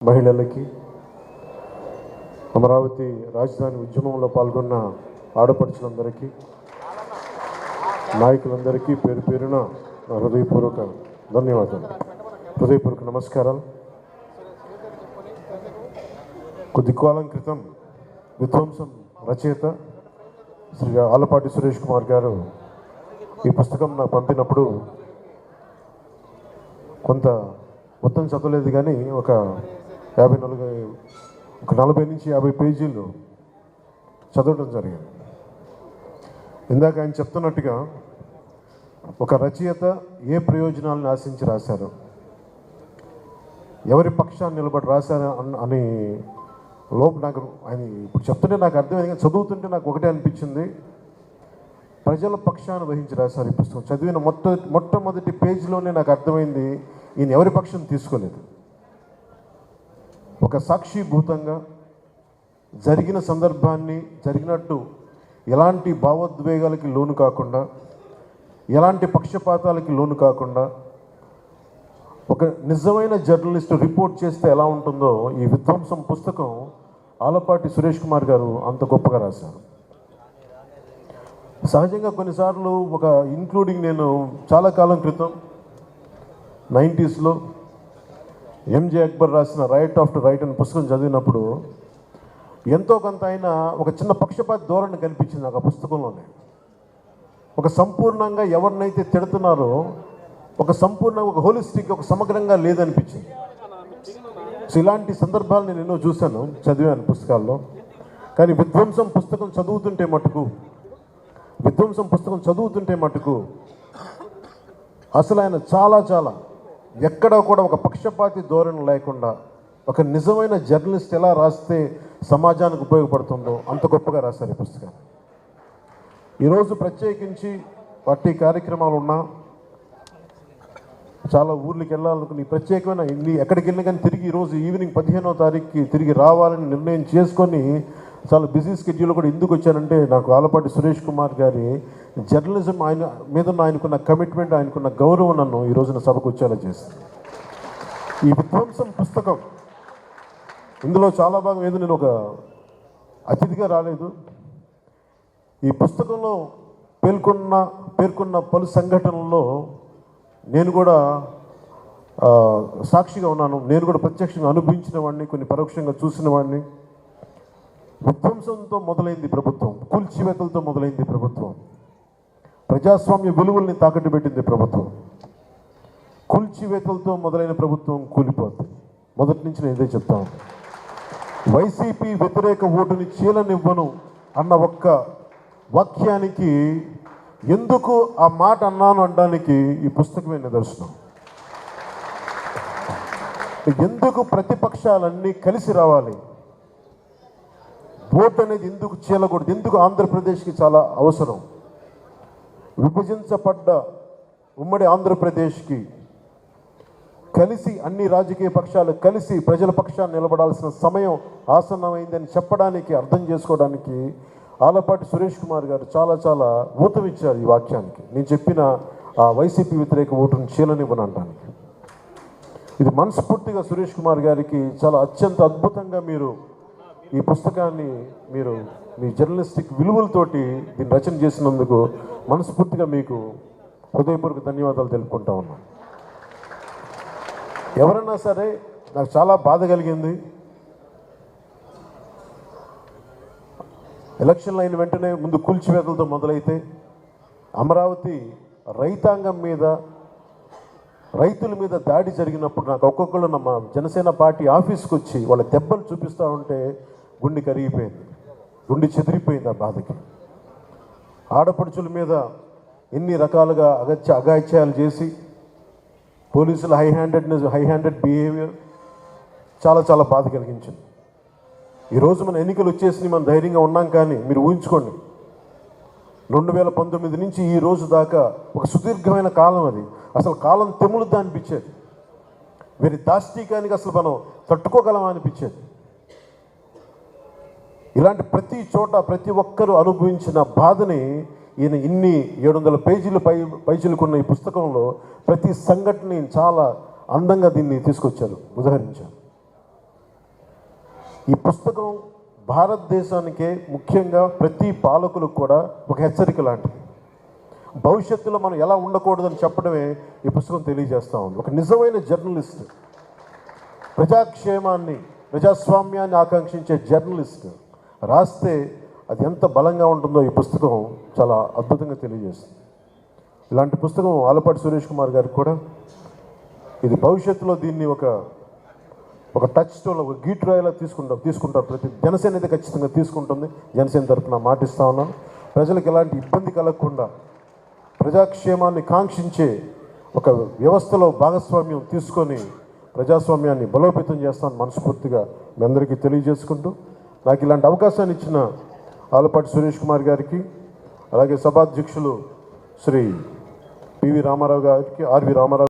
మహిళలకి, అమరావతి రాజధాని ఉద్యమంలో పాల్గొన్న ఆడపడుచులందరికీ, నాయకులందరికీ పేరు పేరున హృదయపూర్వక ధన్యవాదాలు, హృదయపూర్వక నమస్కారాలు. కొద్ది కాలం క్రితం విధ్వంసం రచయిత శ్రీ ఆలపాటి సురేష్ కుమార్ గారు ఈ పుస్తకం నాకు పంపినప్పుడు కొంత మొత్తం చదవలేదు, కానీ ఒక 40 నుంచి 50 పేజీలు చదవడం జరిగింది. ఇందాక ఆయన చెప్తున్నట్టుగా ఒక రచయిత ఏ ప్రయోజనాలను ఆశించి రాశారు, ఎవరి పక్షాన్ని నిలబడి రాశారు అని నాకు ఆయన ఇప్పుడు చెప్తుంటే నాకు అర్థమైంది, కానీ చదువుతుంటే నాకు ఒకటే అనిపించింది, ప్రజల పక్షాన్ని వహించి రాశారు ఈ పుస్తకం. చదివిన మొట్టమొదటి పేజీలోనే నాకు అర్థమైంది, ఈయన ఎవరి పక్షం తీసుకోలేదు. ఒక సాక్షిభూతంగా జరిగిన సందర్భాన్ని జరిగినట్టు ఎలాంటి భావోద్వేగాలకి లోను కాకుండా, ఎలాంటి పక్షపాతాలకి లోను కాకుండా ఒక నిజమైన జర్నలిస్ట్ రిపోర్ట్ చేస్తే ఎలా ఉంటుందో ఈ విధ్వంసం పుస్తకం ఆలపాటి సురేష్ కుమార్ గారు అంత గొప్పగా రాశారు. సహజంగా కొన్నిసార్లు ఇంక్లూడింగ్ నేను చాలా కాలం క్రితం 90sలో ఎంజే అక్బర్ రాసిన రైట్ ఆఫ్టర్ రైట్ అనే పుస్తకం చదివినప్పుడు ఎంతో కొంత ఆయన ఒక చిన్న పక్షపాత ధోరణి కనిపించింది నాకు ఆ పుస్తకంలోనే. ఒక సంపూర్ణంగా ఎవరినైతే తిడుతున్నారో ఒక హోలిస్టిక్, ఒక సమగ్రంగా లేదనిపించింది. సో ఇలాంటి సందర్భాలు నేను ఎన్నో చూశాను, చదివాను పుస్తకాల్లో. కానీ విధ్వంసం పుస్తకం చదువుతుంటే మటుకు అసలు ఆయన చాలా ఎక్కడా కూడా ఒక పక్షపాతి ధోరణి లేకుండా ఒక నిజమైన జర్నలిస్ట్ ఎలా రాస్తే సమాజానికి ఉపయోగపడుతుందో అంత గొప్పగా రాశారు ఈ పుస్తకాన్ని. ఈరోజు ప్రత్యేకించి పార్టీ కార్యక్రమాలు ఉన్నా, చాలా ఊర్లకి వెళ్ళాలనుకుని ప్రత్యేకమైన ఎక్కడికి వెళ్ళినా కానీ తిరిగి ఈరోజు ఈవినింగ్ 15వ తారీఖుకి తిరిగి రావాలని నిర్ణయం చేసుకొని చాలా బిజీ స్కెడ్యూల్ కూడా ఎందుకు వచ్చానంటే, నాకు ఆలపాటి సురేష్ కుమార్ గారి జర్నలిజం ఆయన మీద ఆయనకున్న కమిట్మెంట్, ఆయనకున్న గౌరవం నన్ను ఈ రోజున సభకు వచ్చేలా చేసింది. ఈ విధ్వంసం పుస్తకం ఇందులో చాలా భాగం ఏదో నేను ఒక అతిథిగా రాలేదు. ఈ పుస్తకంలో పేర్కొన్న పలు సంఘటనల్లో నేను కూడా సాక్షిగా ఉన్నాను. నేను కూడా ప్రత్యక్షంగా అనుభవించిన వాడిని, కొన్ని పరోక్షంగా చూసిన వాడిని. విధ్వంసంతో మొదలైంది ప్రభుత్వం, కూల్చివేతలతో మొదలైంది ప్రభుత్వం, ప్రజాస్వామ్య విలువల్ని తాకట్టు పెట్టింది ప్రభుత్వం. కూల్చివేతలతో మొదలైన ప్రభుత్వం కూలిపోతుంది. మొదటి నుంచి నేను ఇదే చెప్తాను. వైసీపీ వ్యతిరేక ఓటుని చీలనివ్వను అన్న ఒక్క వాక్యానికి, ఎందుకు ఆ మాట అన్నాను అనడానికి ఈ పుస్తకమే నిదర్శనం. ఎందుకు ప్రతిపక్షాలన్నీ కలిసి రావాలి, ఓటు అనేది ఎందుకు చీలకూడదు, ఎందుకు ఆంధ్రప్రదేశ్కి చాలా అవసరం, విభజించబడ్డ ఉమ్మడి ఆంధ్రప్రదేశ్కి కలిసి అన్ని రాజకీయ పక్షాలు కలిసి ప్రజల పక్షాన్ని నిలబడాల్సిన సమయం ఆసన్నమైందని చెప్పడానికి, అర్థం చేసుకోవడానికి ఆలపాటి సురేష్ కుమార్ గారు చాలా ఊతమిచ్చారు ఈ వాక్యానికి. నేను చెప్పిన ఆ వైసీపీ వ్యతిరేక ఓటును చీలనివ్వనంటానికి. ఇది మనస్ఫూర్తిగా సురేష్ కుమార్ గారికి చాలా అత్యంత అద్భుతంగా మీరు ఈ పుస్తకాన్ని మీ జర్నలిస్టిక్ విలువలతోటి దీన్ని రచన చేసినందుకు మనస్ఫూర్తిగా మీకు హృదయపూర్వక ధన్యవాదాలు తెలుపుకుంటా ఉన్నాను. ఎవరన్నా సరే, నాకు చాలా బాధ కలిగింది. ఎలక్షన్లు అయిన వెంటనే ముందు కూల్చివేతలతో మొదలైతే అమరావతి రైతాంగం మీద, రైతుల మీద దాడి జరిగినప్పుడు నాకు ఒక్కొక్కళ్ళు మా జనసేన పార్టీ ఆఫీస్కి వచ్చి వాళ్ళ దెబ్బలు చూపిస్తూ ఉంటే గుండె కరిగిపోయింది, గుండె చెదిరిపోయింది ఆ బాధకి. ఆడపడుచుల మీద ఎన్ని రకాలుగా అగాయిత్యాలు చేసి పోలీసుల హై హ్యాండెడ్ బిహేవియర్ చాలా బాధ కలిగించింది. ఈరోజు మన ఎన్నికలు వచ్చేసి మనం ధైర్యంగా ఉన్నాం, కానీ మీరు ఊహించుకోండి, 2019 నుంచి ఈ రోజు దాకా ఒక సుదీర్ఘమైన కాలం. అది అసలు కాలం తెములుద్దా అనిపించేది. వీరి దాష్టీకానికి అసలు మనం తట్టుకోగలమా అనిపించేది. ఇలాంటి ప్రతి చోట ప్రతి ఒక్కరూ అనుభవించిన బాధని ఈయన ఇన్ని 700 పేజీలకున్న ఈ పుస్తకంలో ప్రతి సంఘటనని చాలా అందంగా దీన్ని తీసుకొచ్చారు, ఉదాహరించారు. ఈ పుస్తకం భారతదేశానికే, ముఖ్యంగా ప్రతి పాలకులకు కూడా ఒక హెచ్చరిక లాంటిది. భవిష్యత్తులో మనం ఎలా ఉండకూడదని చెప్పడమే ఈ పుస్తకం తెలియజేస్తూ ఉంది. ఒక నిజమైన జర్నలిస్ట్, ప్రజాక్షేమాన్ని, ప్రజాస్వామ్యాన్ని ఆకాంక్షించే జర్నలిస్ట్ రాస్తే అది ఎంత బలంగా ఉంటుందో ఈ పుస్తకం చాలా అద్భుతంగా తెలియజేస్తుంది. ఇలాంటి పుస్తకం ఆలపాటి సురేష్ కుమార్ గారికి కూడా ఇది భవిష్యత్తులో దీన్ని ఒక టచ్ స్టోన్, ఒక గీట్రాయిలా తీసుకుంటారు. ప్రతి జనసేన అయితే ఖచ్చితంగా తీసుకుంటుంది. జనసేన తరఫున మాటిస్తూ ఉన్నాను. ప్రజలకు ఎలాంటి ఇబ్బంది కలగకుండా ప్రజాక్షేమాన్ని కాంక్షించే ఒక వ్యవస్థలో భాగస్వామ్యం తీసుకొని ప్రజాస్వామ్యాన్ని బలోపేతం చేస్తామని మనస్ఫూర్తిగా మీ అందరికీ తెలియజేసుకుంటూ, నాకు ఇలాంటి అవకాశాన్ని ఇచ్చిన ఆలపాటి సురేష్ కుమార్ గారికి, అలాగే సభాధ్యక్షులు శ్రీ పివి రామారావు గారికి, ఆర్వి రామారావు